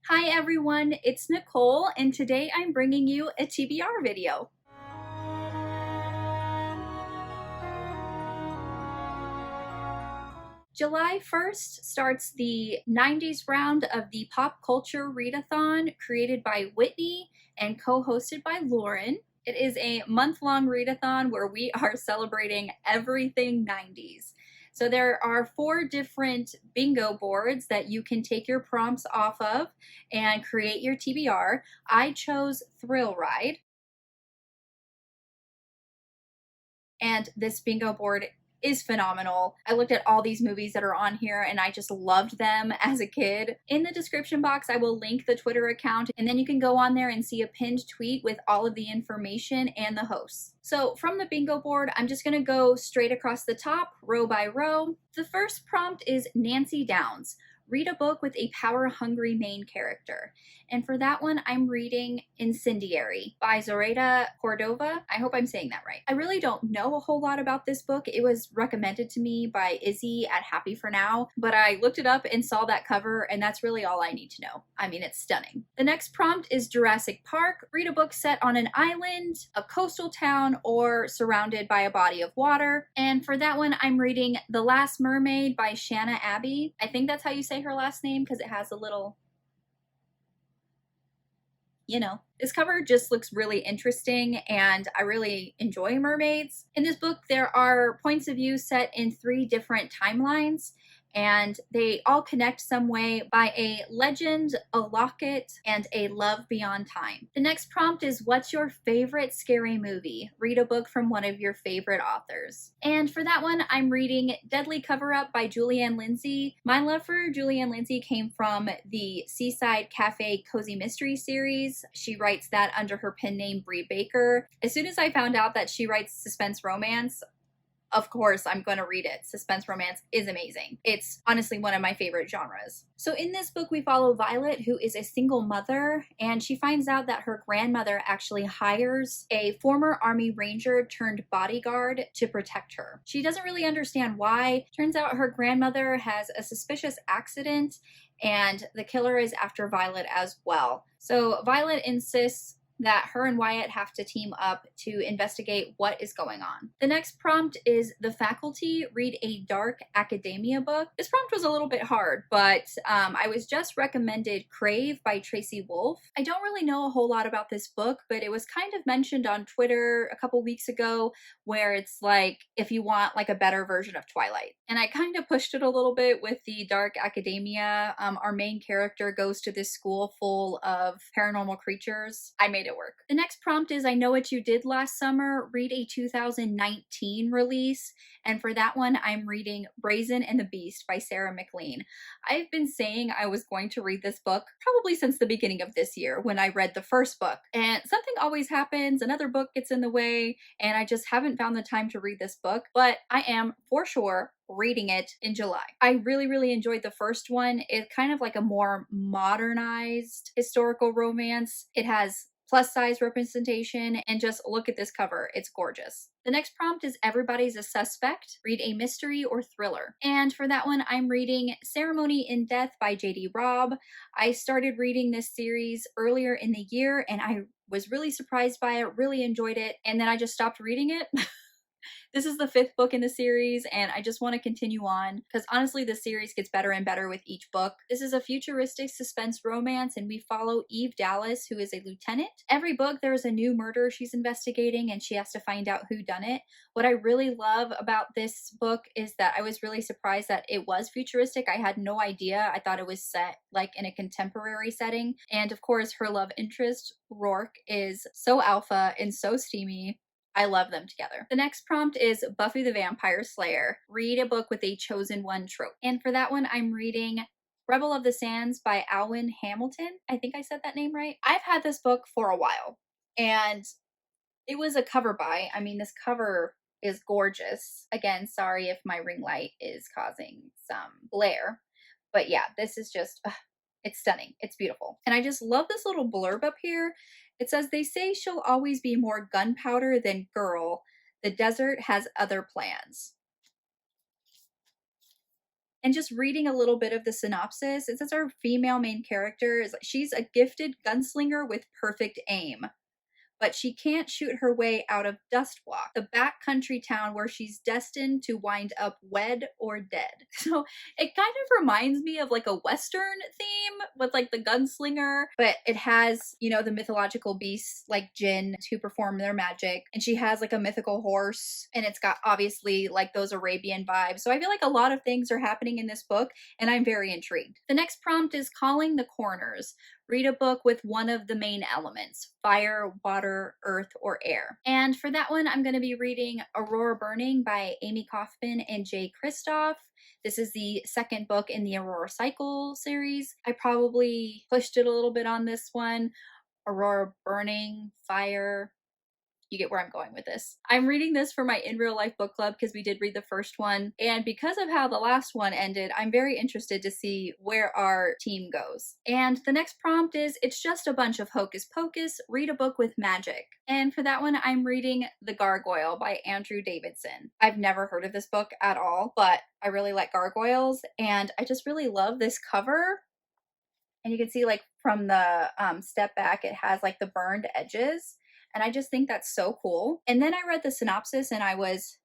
Hi everyone, it's Nicole, and today I'm bringing you a TBR video. July 1st starts the 90s round of the Pop Culture Readathon created by Whitney and co-hosted by Lauren. It is a month-long readathon where we are celebrating everything 90s. So there are 4 different bingo boards that you can take your prompts off of and create your TBR. I chose Thrill Ride. And this bingo board is phenomenal. I looked at all these movies that are on here and I just loved them as a kid. In the description box, I will link the Twitter account, and then you can go on there and see a pinned tweet with all of the information and the hosts. So from the bingo board, I'm just gonna go straight across the top, row by row. The first prompt is Nancy Downs. Read a book with a power-hungry main character. And for that one, I'm reading Incendiary by Zoraida Cordova. I hope I'm saying that right. I really don't know a whole lot about this book. It was recommended to me by Izzy at Happy For Now, but I looked it up and saw that cover, and that's really all I need to know. I mean, it's stunning. The next prompt is Jurassic Park. Read a book set on an island, a coastal town, or surrounded by a body of water. And for that one, I'm reading The Last Mermaid by Shanna Abbey. I think that's how you say her last name because it has a little, this cover just looks really interesting, and I really enjoy mermaids. In this book, there are points of view set in 3 different timelines, and they all connect some way by a legend, a locket, and a love beyond time. The next prompt is, what's your favorite scary movie? Read a book from one of your favorite authors. And for that one, I'm reading Deadly Cover-Up by Julianne Lindsay. My love for Julianne Lindsay came from the Seaside Cafe Cozy Mystery series. She writes that under her pen name Bree Baker. As soon as I found out that she writes suspense romance, of course, I'm going to read it. Suspense romance is amazing. It's honestly one of my favorite genres. So in this book, we follow Violet, who is a single mother, and she finds out that her grandmother actually hires a former Army Ranger turned bodyguard to protect her. She doesn't really understand why. Turns out her grandmother has a suspicious accident, and the killer is after Violet as well. So Violet insists that her and Wyatt have to team up to investigate what is going on. The next prompt is The Faculty. Read a dark academia book. This prompt was a little bit hard, but I was just recommended Crave by Tracy Wolff. I don't really know a whole lot about this book, but it was kind of mentioned on Twitter a couple weeks ago, where it's like, if you want like a better version of Twilight. And I kind of pushed it a little bit with the dark academia. Our main character goes to this school full of paranormal creatures. I made it work. The next prompt is, I Know What You Did Last Summer. Read a 2019 release. And for that one, I'm reading Brazen and the Beast by Sarah McLean. I've been saying I was going to read this book probably since the beginning of this year when I read the first book. And something always happens, another book gets in the way, and I just haven't found the time to read this book. But I am for sure reading it in July. I really enjoyed the first one. It's kind of like a more modernized historical romance. It has plus size representation, and just look at this cover. It's gorgeous. The next prompt is Everybody's a Suspect. Read a mystery or thriller. And for that one, I'm reading Ceremony in Death by J.D. Robb. I started reading this series earlier in the year, and I was really surprised by it, really enjoyed it, and then I just stopped reading it. This is the 5th book in the series, and I just want to continue on because honestly the series gets better and better with each book. This is a futuristic suspense romance, and we follow Eve Dallas, who is a lieutenant. Every book there is a new murder she's investigating, and she has to find out who done it. What I really love about this book is that I was really surprised that it was futuristic. I had no idea. I thought it was set like in a contemporary setting. And of course, her love interest, Rourke, is so alpha and so steamy. I love them together. The next prompt is Buffy the Vampire Slayer. Read a book with a chosen one trope. And for that one, I'm reading Rebel of the Sands by Alwyn Hamilton. I think I said that name right. I've had this book for a while, and it was a cover buy. I mean, this cover is gorgeous. Again, sorry if my ring light is causing some glare, but yeah, this is just, it's stunning. It's beautiful. And I just love this little blurb up here. It says, they say she'll always be more gunpowder than girl. The desert has other plans. And just reading a little bit of the synopsis, it says our female main character is she's a gifted gunslinger with perfect aim, but she can't shoot her way out of Dustwalk, the backcountry town where she's destined to wind up wed or dead. So it kind of reminds me of like a Western theme with like the gunslinger, but it has, you know, the mythological beasts like Jinn to perform their magic. And she has like a mythical horse, and it's got obviously like those Arabian vibes. So I feel like a lot of things are happening in this book, and I'm very intrigued. The next prompt is Calling the Corners. Read a book with one of the main elements: fire, water, earth, or air. And for that one, I'm going to be reading Aurora Burning by Amy Kaufman and Jay Kristoff. This is the second book in the Aurora Cycle series. I probably pushed it a little bit on this one. Aurora Burning, fire. You get where I'm going with this. I'm reading this for my In Real Life book club because we did read the first one. And because of how the last one ended, I'm very interested to see where our team goes. And the next prompt is, it's just a bunch of hocus pocus. Read a book with magic. And for that one, I'm reading The Gargoyle by Andrew Davidson. I've never heard of this book at all, but I really like gargoyles. And I just really love this cover. And you can see like from the step back, it has like the burned edges. And I just think that's so cool. And then I read the synopsis and I was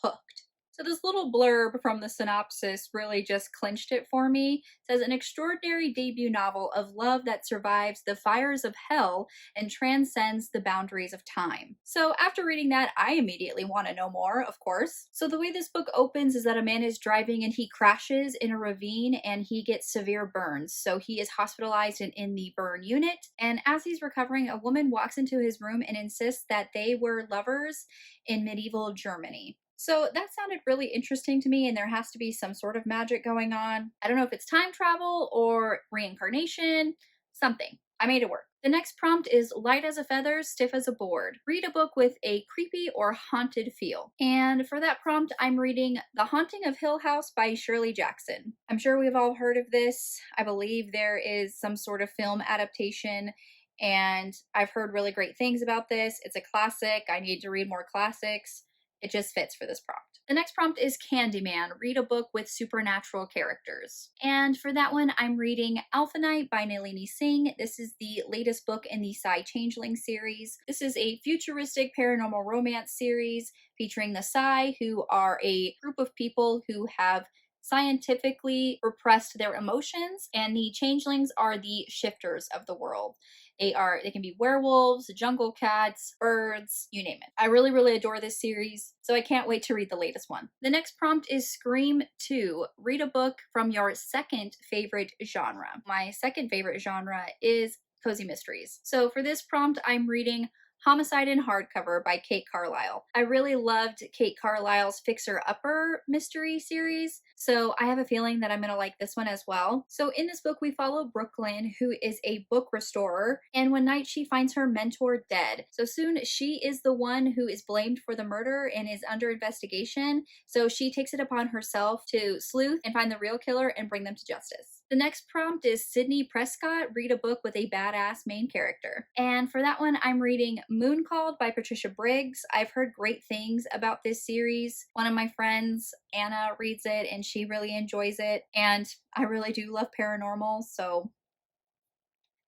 hooked. So this little blurb from the synopsis really just clinched it for me. It says, an extraordinary debut novel of love that survives the fires of hell and transcends the boundaries of time. So after reading that, I immediately want to know more, of course. So the way this book opens is that a man is driving and he crashes in a ravine and he gets severe burns. So he is hospitalized and in the burn unit. And as he's recovering, a woman walks into his room and insists that they were lovers in medieval Germany. So that sounded really interesting to me, and there has to be some sort of magic going on. I don't know if it's time travel or reincarnation, something. I made it work. The next prompt is light as a feather, stiff as a board. Read a book with a creepy or haunted feel. And for that prompt, I'm reading The Haunting of Hill House by Shirley Jackson. I'm sure we've all heard of this. I believe there is some sort of film adaptation, and I've heard really great things about this. It's a classic. I need to read more classics. It just fits for this prompt. The next prompt is Candyman. Read a book with supernatural characters. And for that one, I'm reading Alpha Night by Nalini Singh. This is the latest book in the Psy Changeling series. This is a futuristic paranormal romance series featuring the Psy, who are a group of people who have scientifically repressed their emotions, and the changelings are the shifters of the world. They can be werewolves, jungle cats, birds, you name it. I really, really adore this series, so I can't wait to read the latest one. The next prompt is Scream 2. Read a book from your second favorite genre. My second favorite genre is cozy mysteries. So for this prompt, I'm reading Homicide in Hardcover by Kate Carlisle. I really loved Kate Carlisle's Fixer Upper mystery series, so I have a feeling that I'm going to like this one as well. So in this book, we follow Brooklyn, who is a book restorer, and one night she finds her mentor dead. So soon she is the one who is blamed for the murder and is under investigation, so she takes it upon herself to sleuth and find the real killer and bring them to justice. The next prompt is Sydney Prescott. Read a book with a badass main character. And for that one, I'm reading Moon Called by Patricia Briggs. I've heard great things about this series. One of my friends, Anna, reads it and she really enjoys it. And I really do love paranormal, so.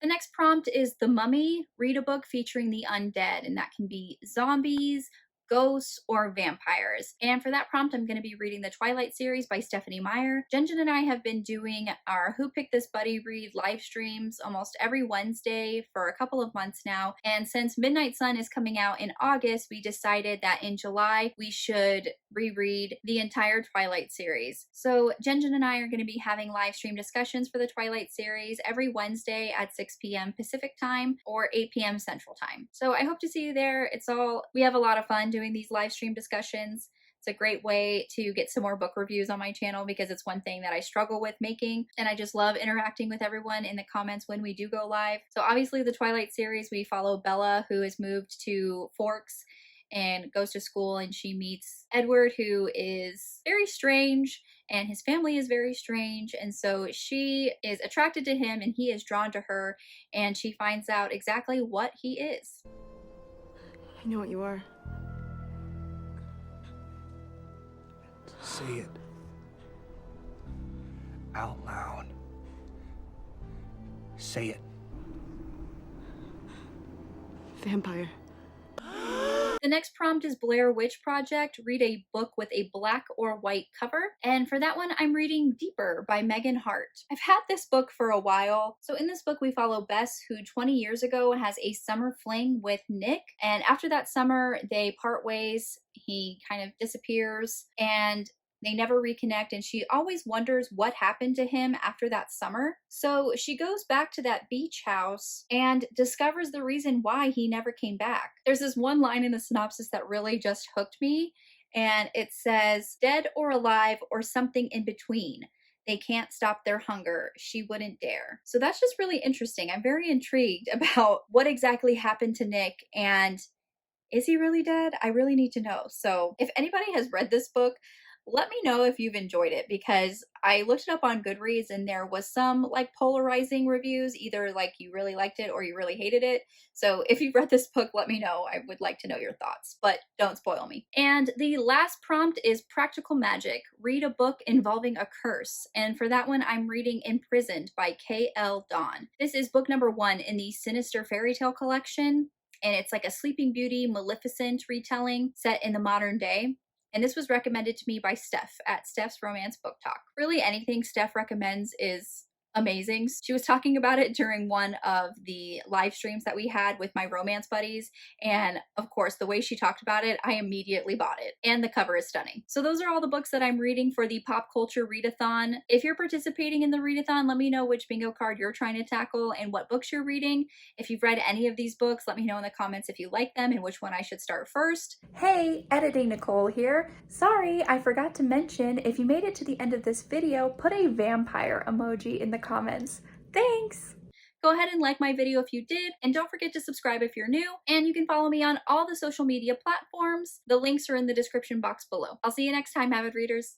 The next prompt is The Mummy. Read a book featuring the undead, and that can be zombies, ghosts, or vampires. And for that prompt, I'm going to be reading the Twilight series by Stephanie Meyer. Jen and I have been doing our Who Picked This Buddy Read live streams almost every Wednesday for a couple of months now. And since Midnight Sun is coming out in August, we decided that in July we should reread the entire Twilight series. So Jen and I are going to be having live stream discussions for the Twilight series every Wednesday at 6 p.m. Pacific time or 8 p.m. Central time. So I hope to see you there. We have a lot of fun doing these live stream discussions. It's a great way to get some more book reviews on my channel because it's one thing that I struggle with making, and I just love interacting with everyone in the comments when we do go live. So obviously the Twilight series, we follow Bella, who has moved to Forks and goes to school, and she meets Edward, who is very strange, and his family is very strange, and so she is attracted to him and he is drawn to her, and she finds out exactly what he is. I know what you are. Say it. out loud. Say it. Vampire. The next prompt is Blair Witch Project. Read a book with a black or white cover. And for that one, I'm reading Deeper by Megan Hart. I've had this book for a while. So in this book, we follow Bess, who 20 years ago has a summer fling with Nick. And after that summer, they part ways. He kind of disappears and they never reconnect, and she always wonders what happened to him after that summer. So she goes back to that beach house and discovers the reason why he never came back. There's this one line in the synopsis that really just hooked me, and it says, "Dead or alive or something in between. They can't stop their hunger. She wouldn't dare." So that's just really interesting. I'm very intrigued about what exactly happened to Nick, and is he really dead? I really need to know. So if anybody has read this book, let me know if you've enjoyed it, because I looked it up on Goodreads and there was some like polarizing reviews, either like you really liked it or you really hated it. So if you've read this book, let me know. I would like to know your thoughts, but don't spoil me. And the last prompt is Practical Magic. Read a book involving a curse. And for that one, I'm reading Imprisoned by K.L. Dawn. This is book number 1 in the Sinister Fairy Tale collection. And it's like a Sleeping Beauty, Maleficent retelling set in the modern day. And this was recommended to me by Steph at Steph's Romance Book Talk. Really, anything Steph recommends is amazing. She was talking about it during one of the live streams that we had with my romance buddies. And of course, the way she talked about it, I immediately bought it. And the cover is stunning. So those are all the books that I'm reading for the Pop Culture Readathon. If you're participating in the readathon, let me know which bingo card you're trying to tackle and what books you're reading. If you've read any of these books, let me know in the comments if you like them and which one I should start first. Hey, Editing Nicole here. Sorry, I forgot to mention, if you made it to the end of this video, put a vampire emoji in the comments. Thanks! Go ahead and like my video if you did, and don't forget to subscribe if you're new, and you can follow me on all the social media platforms. The links are in the description box below. I'll see you next time, avid readers.